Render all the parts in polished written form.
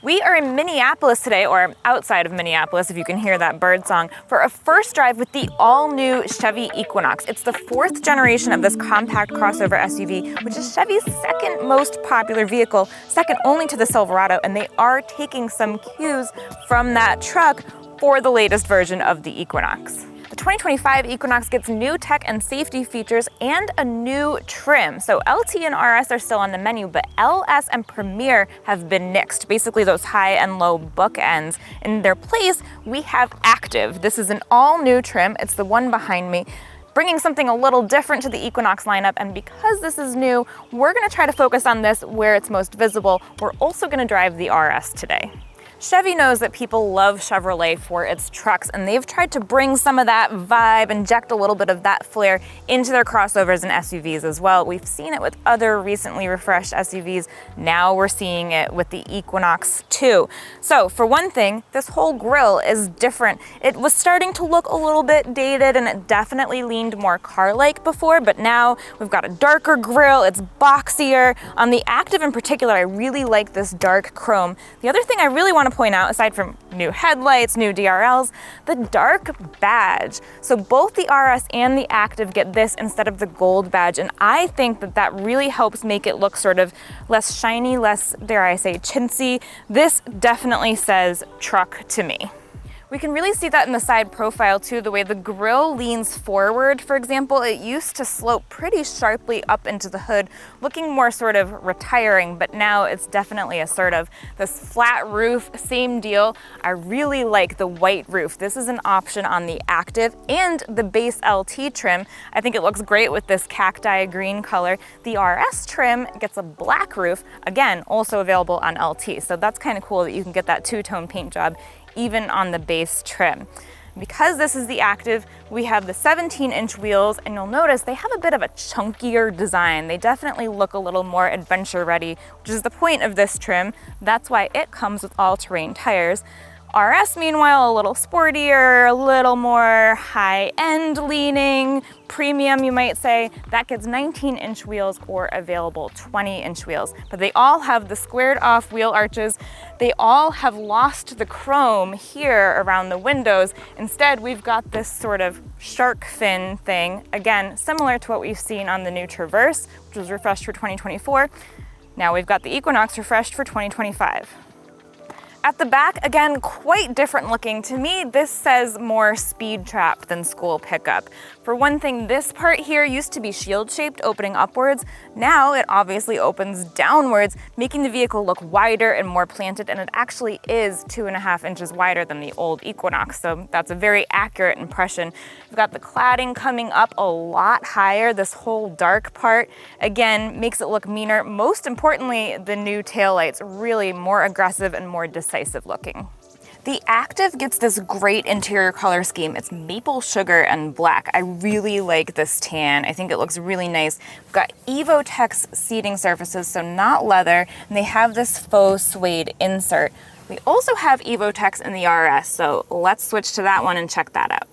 We are in Minneapolis today, or outside of Minneapolis, if you can hear that bird song, for a first drive with the all-new Chevy Equinox. It's the fourth generation of this compact crossover SUV, which is Chevy's second most popular vehicle, second only to the Silverado, and they are taking some cues from that truck for the latest version of the Equinox. The 2025 Equinox gets new tech and safety features and a new trim. So LT and RS are still on the menu, but LS and Premier have been nixed, basically those high and low bookends. In their place, we have ACTIV. This is an all-new trim. It's the one behind me, bringing something a little different to the Equinox lineup. And because this is new, we're gonna try to focus on this where it's most visible. We're also gonna drive the RS today. Chevy knows that people love Chevrolet for its trucks, and they've tried to bring some of that vibe, inject a little bit of that flair into their crossovers and SUVs as well. We've seen it with other recently refreshed SUVs. Now we're seeing it with the Equinox too. So for one thing, this whole grille is different. It was starting to look a little bit dated, and it definitely leaned more car-like before, but now we've got a darker grille, it's boxier. On the ACTIV in particular, I really like this dark chrome. The other thing I really want to point out, aside from new headlights, new DRLs, the dark badge. So both the RS and the ACTIV get this instead of the gold badge, and I think that that really helps make it look sort of less shiny, less, dare I say, chintzy. This definitely says truck to me. We can really see that in the side profile too, the way the grille leans forward. For example, it used to slope pretty sharply up into the hood, looking more sort of retiring, but now it's definitely assertive. This flat roof, same deal. I really like the white roof. This is an option on the ACTIV and the base LT trim. I think it looks great with this cacti green color. The RS trim gets a black roof, again, also available on LT. So that's kind of cool that you can get that two-tone paint job even on the base trim. Because this is the ACTIV, we have the 17-inch wheels, and you'll notice they have a bit of a chunkier design. They definitely look a little more adventure ready, which is the point of this trim. That's why it comes with all-terrain tires. RS, meanwhile, a little sportier, a little more high-end leaning, premium, you might say. That gets 19-inch wheels or available 20-inch wheels. But they all have the squared-off wheel arches. They all have lost the chrome here around the windows. Instead, we've got this sort of shark fin thing, again, similar to what we've seen on the new Traverse, which was refreshed for 2024. Now we've got the Equinox refreshed for 2025. At the back, again, quite different looking. To me, this says more speed trap than school pickup. For one thing, this part here used to be shield-shaped, opening upwards. Now it obviously opens downwards, making the vehicle look wider and more planted, and it actually is 2.5 inches wider than the old Equinox, so that's a very accurate impression. We've got the cladding coming up a lot higher. This whole dark part, again, makes it look meaner. Most importantly, the new taillights, really more aggressive and more decisive looking. The ACTIV gets this great interior color scheme. It's maple sugar and black. I really like this tan. I think it looks really nice. We've got Evotex seating surfaces, so not leather, and they have this faux suede insert. We also have Evotex in the RS, so let's switch to that one and check that out.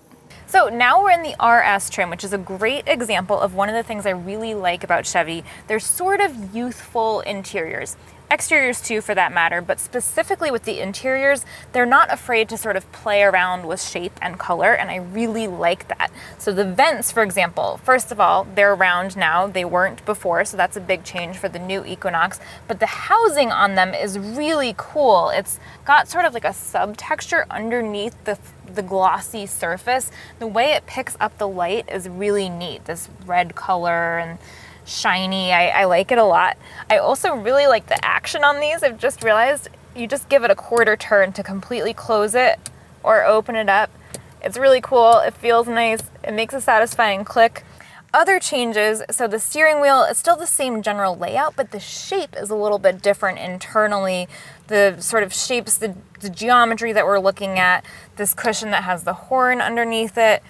So now we're in the RS trim, which is a great example of one of the things I really like about Chevy. They're sort of youthful interiors. Exteriors too, for that matter, but specifically with the interiors, they're not afraid to sort of play around with shape and color, and I really like that. So the vents, for example, first of all, they're round now. They weren't before, so that's a big change for the new Equinox, but the housing on them is really cool. It's got sort of like a subtexture underneath the glossy surface. The way it picks up the light is really neat, this red color and shiny. I like it a lot. I also really like the action on these. I've just realized you just give it a quarter turn to completely close it or open it up. It's really cool. It feels nice. It makes a satisfying click. Other changes, so the steering wheel is still the same general layout, but the shape is a little bit different internally. The sort of shapes, the geometry that we're looking at, this cushion that has the horn underneath it,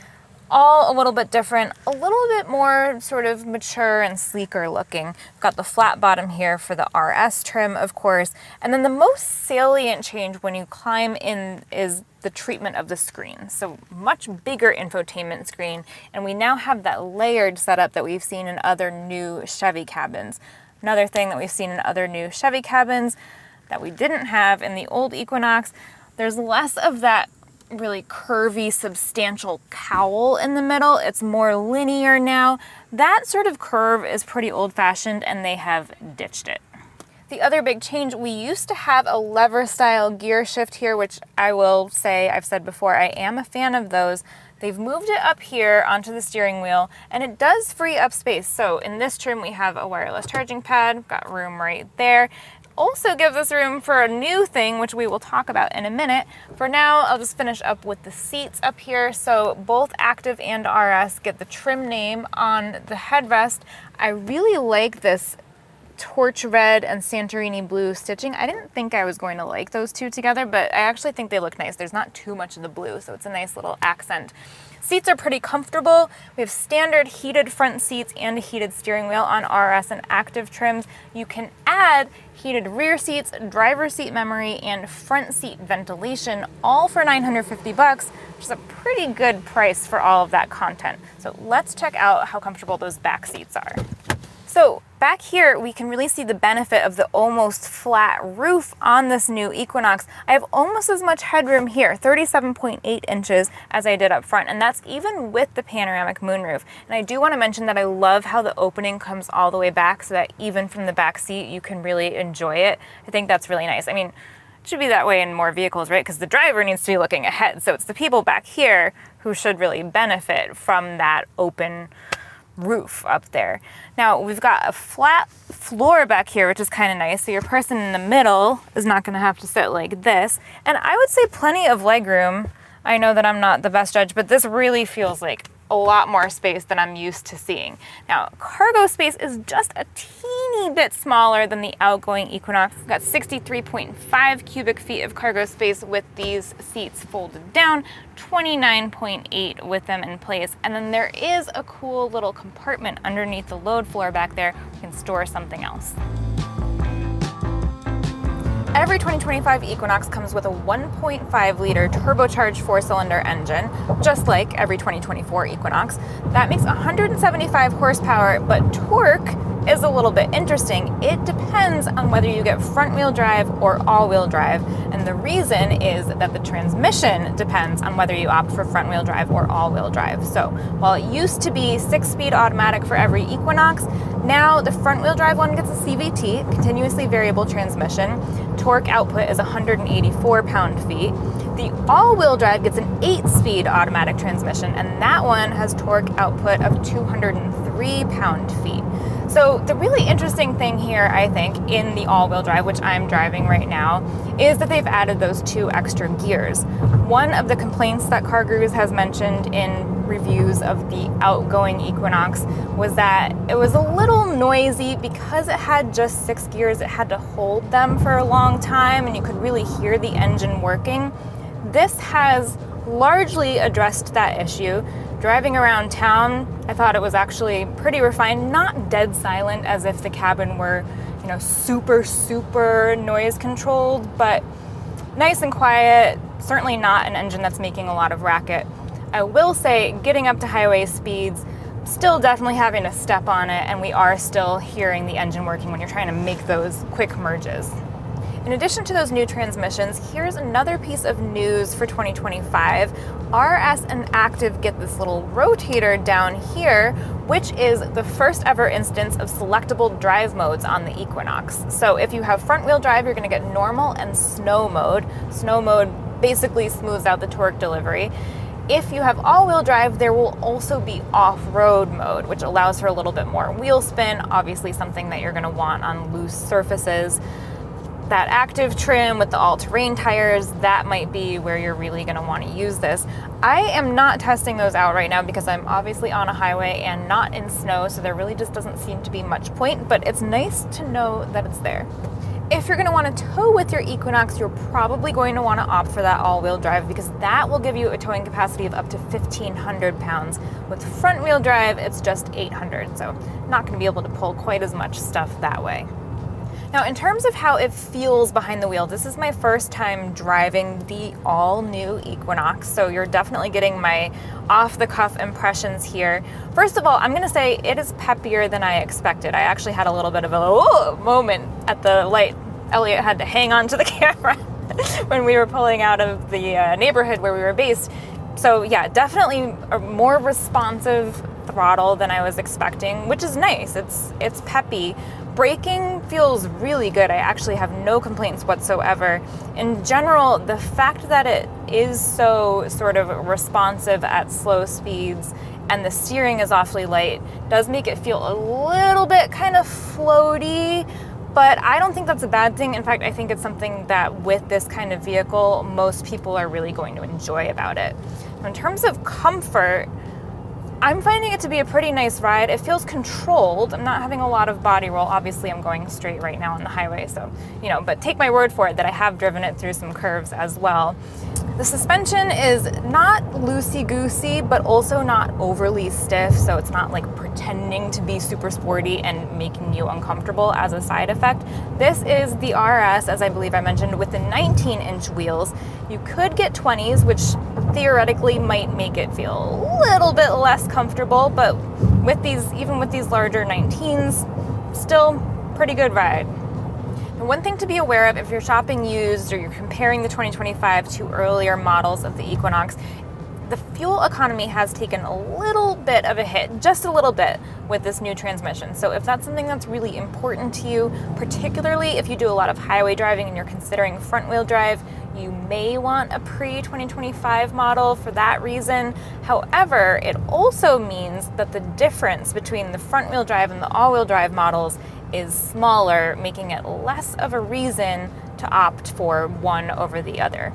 all a little bit different, a little bit more sort of mature and sleeker looking. We've got the flat bottom here for the RS trim, of course. And then the most salient change when you climb in is the treatment of the screen. So much bigger infotainment screen. And we now have that layered setup that we've seen in other new Chevy cabins. Another thing that we've seen in other new Chevy cabins, that we didn't have in the old Equinox. There's less of that really curvy, substantial cowl in the middle. It's more linear now. That sort of curve is pretty old-fashioned, and they have ditched it. The other big change, we used to have a lever style gear shift here, which I will say, I've said before, I am a fan of those. They've moved it up here onto the steering wheel, and it does free up space. So in this trim, we have a wireless charging pad, got room right there. Also gives us room for a new thing, which we will talk about in a minute. For now, I'll just finish up with the seats up here. So both Active and RS get the trim name on the headrest. I really like this torch red and Santorini blue stitching. I didn't think I was going to like those two together, but I actually think they look nice. There's not too much of the blue, so it's a nice little accent. Seats are pretty comfortable. We have standard heated front seats and a heated steering wheel on RS and Active trims. You can add heated rear seats, driver's seat memory, and front seat ventilation, all for $950, which is a pretty good price for all of that content. So let's check out how comfortable those back seats are. So back here, we can really see the benefit of the almost flat roof on this new Equinox. I have almost as much headroom here, 37.8 inches, as I did up front, and that's even with the panoramic moonroof. And I do want to mention that I love how the opening comes all the way back so that even from the back seat, you can really enjoy it. I think that's really nice. I mean, it should be that way in more vehicles, right? Because the driver needs to be looking ahead. So it's the people back here who should really benefit from that open roof up there. Now we've got a flat floor back here, which is kind of nice. So your person in the middle is not going to have to sit like this. And I would say plenty of legroom. I know that I'm not the best judge, but this really feels like a lot more space than I'm used to seeing. Now, cargo space is just a teeny bit smaller than the outgoing Equinox. We've got 63.5 cubic feet of cargo space with these seats folded down, 29.8 with them in place. And then there is a cool little compartment underneath the load floor back there. You can store something else. Every 2025 Equinox comes with a 1.5 liter turbocharged 4-cylinder engine, just like every 2024 Equinox. That makes 175 horsepower, but torque is a little bit interesting. It depends on whether you get front-wheel drive or all-wheel drive, and the reason is that the transmission depends on whether you opt for front-wheel drive or all-wheel drive. So while it used to be 6-speed automatic for every Equinox, now the front-wheel drive one gets a CVT, continuously variable transmission. Torque output is 184 pound-feet. The all-wheel drive gets an 8-speed automatic transmission, and that one has torque output of 203 pound-feet. So the really interesting thing here, I think, in the all-wheel drive, which I'm driving right now, is that they've added those 2 extra gears. One of the complaints that CarGurus has mentioned in reviews of the outgoing Equinox was that it was a little noisy because it had just 6 gears. It had to hold them for a long time, and you could really hear the engine working. This has largely addressed that issue. Driving around town, I thought it was actually pretty refined, not dead silent as if the cabin were, you know, super noise controlled, but nice and quiet, certainly not an engine that's making a lot of racket. I will say, getting up to highway speeds, still definitely having to step on it, and we are still hearing the engine working when you're trying to make those quick merges. In addition to those new transmissions, here's another piece of news for 2025. RS and Active get this little rotator down here, which is the first ever instance of selectable drive modes on the Equinox. So if you have front wheel drive, you're gonna get normal and snow mode. Snow mode basically smooths out the torque delivery. If you have all-wheel drive, there will also be off-road mode, which allows for a little bit more wheel spin, obviously something that you're gonna want on loose surfaces. That Active trim with the all-terrain tires, that might be where you're really gonna wanna use this. I am not testing those out right now because I'm obviously on a highway and not in snow, so there really just doesn't seem to be much point, but it's nice to know that it's there. If you're gonna wanna tow with your Equinox, you're probably going to wanna opt for that all-wheel drive because that will give you a towing capacity of up to 1,500 pounds. With front-wheel drive, it's just 800, so not gonna be able to pull quite as much stuff that way. Now, in terms of how it feels behind the wheel, this is my first time driving the all-new Equinox, so you're definitely getting my off-the-cuff impressions here. First of all, I'm gonna say it is peppier than I expected. I actually had a little bit of a moment at the light Elliot had to hang on to the camera when we were pulling out of the neighborhood where we were based. So yeah, definitely a more responsive throttle than I was expecting, which is nice. It's peppy. Braking feels really good. I actually have no complaints whatsoever. In general, the fact that it is so sort of responsive at slow speeds and the steering is awfully light does make it feel a little bit kind of floaty, but I don't think that's a bad thing. In fact, I think it's something that with this kind of vehicle, most people are really going to enjoy about it. In terms of comfort, I'm finding it to be a pretty nice ride. It feels controlled. I'm not having a lot of body roll. Obviously, I'm going straight right now on the highway, so, but take my word for it that I have driven it through some curves as well. The suspension is not loosey-goosey, but also not overly stiff, so it's not like pretending to be super sporty and making you uncomfortable as a side effect. This is the RS, as I believe I mentioned, with the 19-inch wheels. You could get 20s, which theoretically might make it feel a little bit less comfortable, but even with these larger 19s, still pretty good ride. And one thing to be aware of if you're shopping used or you're comparing the 2025 to earlier models of the Equinox, the fuel economy has taken a little bit of a hit, just a little bit, with this new transmission. So if that's something that's really important to you, particularly if you do a lot of highway driving and you're considering front-wheel drive, you may want a pre-2025 model for that reason. However, it also means that the difference between the front-wheel drive and the all-wheel drive models is smaller, making it less of a reason to opt for one over the other.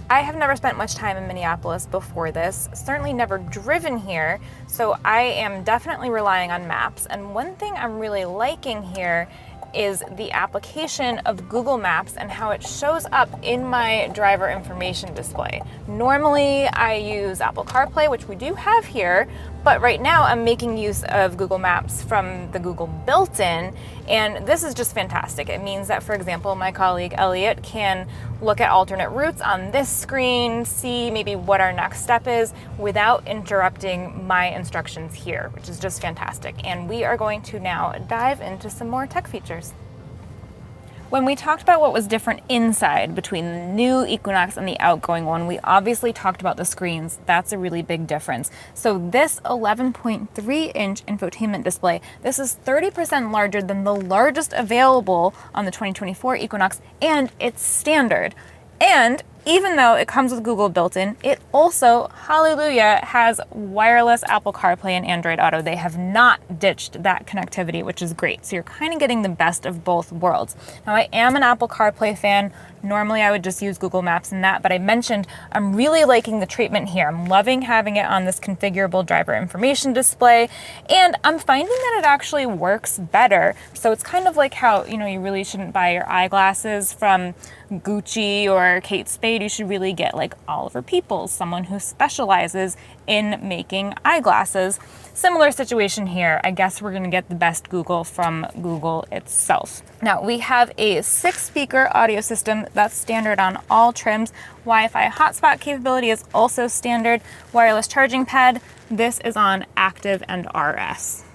I have never spent much time in Minneapolis before this, certainly never driven here, so I am definitely relying on maps. And one thing I'm really liking here is the application of Google Maps and how it shows up in my driver information display. Normally I use Apple CarPlay, which we do have here, but right now I'm making use of Google Maps from the Google built-in, and this is just fantastic. It means that, for example, my colleague Elliot can look at alternate routes on this screen, see maybe what our next step is without interrupting my instructions here, which is just fantastic. And we are going to now dive into some more tech features. When we talked about what was different inside between the new Equinox and the outgoing one, we obviously talked about the screens. That's a really big difference. So this 11.3-inch infotainment display, this is 30% larger than the largest available on the 2024 Equinox, and it's standard. And even though it comes with Google built-in, it also, hallelujah, has wireless Apple CarPlay and Android Auto. They have not ditched that connectivity, which is great. So you're kind of getting the best of both worlds. Now, I am an Apple CarPlay fan. Normally I would just use Google Maps and that, but I mentioned I'm really liking the treatment here. I'm loving having it on this configurable driver information display, and I'm finding that it actually works better. So it's kind of like how, you really shouldn't buy your eyeglasses from Gucci or Kate Spade. You should really get like Oliver Peoples, someone who specializes in making eyeglasses. Similar situation here. I guess we're gonna get the best Google from Google itself. Now we have a 6-speaker audio system that's standard on all trims. Wi-Fi hotspot capability is also standard. Wireless charging pad, this is on Active and RS.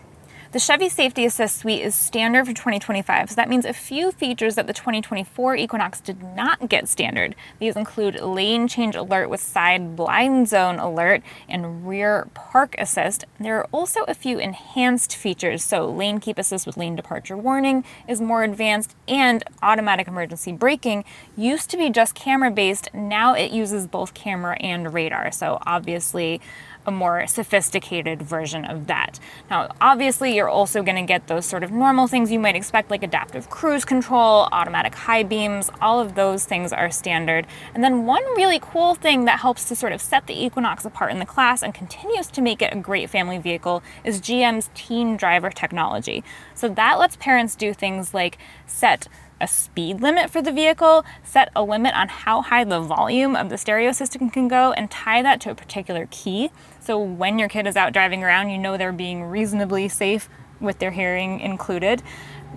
The Chevy Safety Assist Suite is standard for 2025, so that means a few features that the 2024 Equinox did not get standard. These include lane change alert with side blind zone alert and rear park assist. There are also a few enhanced features, so lane keep assist with lane departure warning is more advanced, and automatic emergency braking used to be just camera-based. Now it uses both camera and radar, so obviously a more sophisticated version of that. Now, obviously, you're also going to get those sort of normal things you might expect, like adaptive cruise control, automatic high beams, all of those things are standard. And then one really cool thing that helps to sort of set the Equinox apart in the class and continues to make it a great family vehicle is GM's teen driver technology. So that lets parents do things like set a speed limit for the vehicle, set a limit on how high the volume of the stereo system can go, and tie that to a particular key. So when your kid is out driving around, they're being reasonably safe with their hearing included.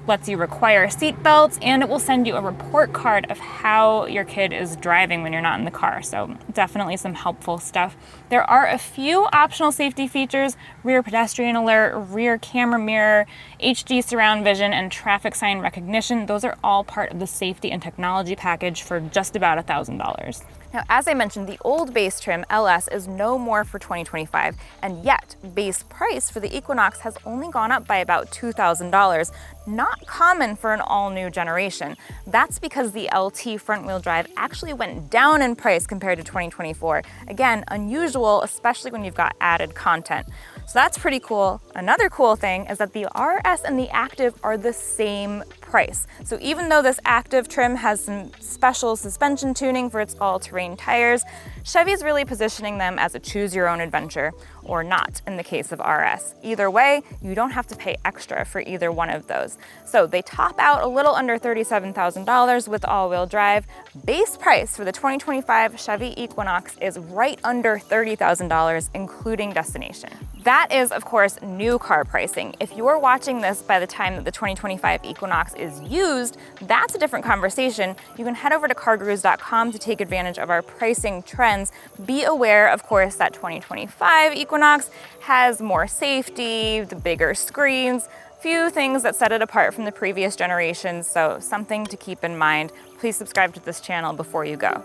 lets you require seat belts, and it will send you a report card of how your kid is driving when you're not in the car. So definitely some helpful stuff. There are a few optional safety features: rear pedestrian alert, rear camera mirror, HD surround vision, and traffic sign recognition. Those are all part of the safety and technology package for just about $1,000. Now, as I mentioned, the old base trim LS is no more for 2025, and yet base price for the Equinox has only gone up by about $2,000. Not common for an all-new generation. That's because the LT front-wheel drive actually went down in price compared to 2024. Again, unusual, especially when you've got added content. So that's pretty cool. Another cool thing is that the RS and the Active are the same price. So even though this Active trim has some special suspension tuning for its all-terrain tires, Chevy's really positioning them as a choose-your-own-adventure, or not in the case of RS. Either way, you don't have to pay extra for either one of those. So they top out a little under $37,000 with all-wheel drive. Base price for the 2025 Chevy Equinox is right under $30,000, including destination. That is, of course, new car pricing. If you're watching this by the time that the 2025 Equinox is used, that's a different conversation. You can head over to CarGurus.com to take advantage of our pricing trends. Be aware, of course, that 2025 Equinox has more safety, the bigger screens, few things that set it apart from the previous generations, so something to keep in mind. Please subscribe to this channel before you go.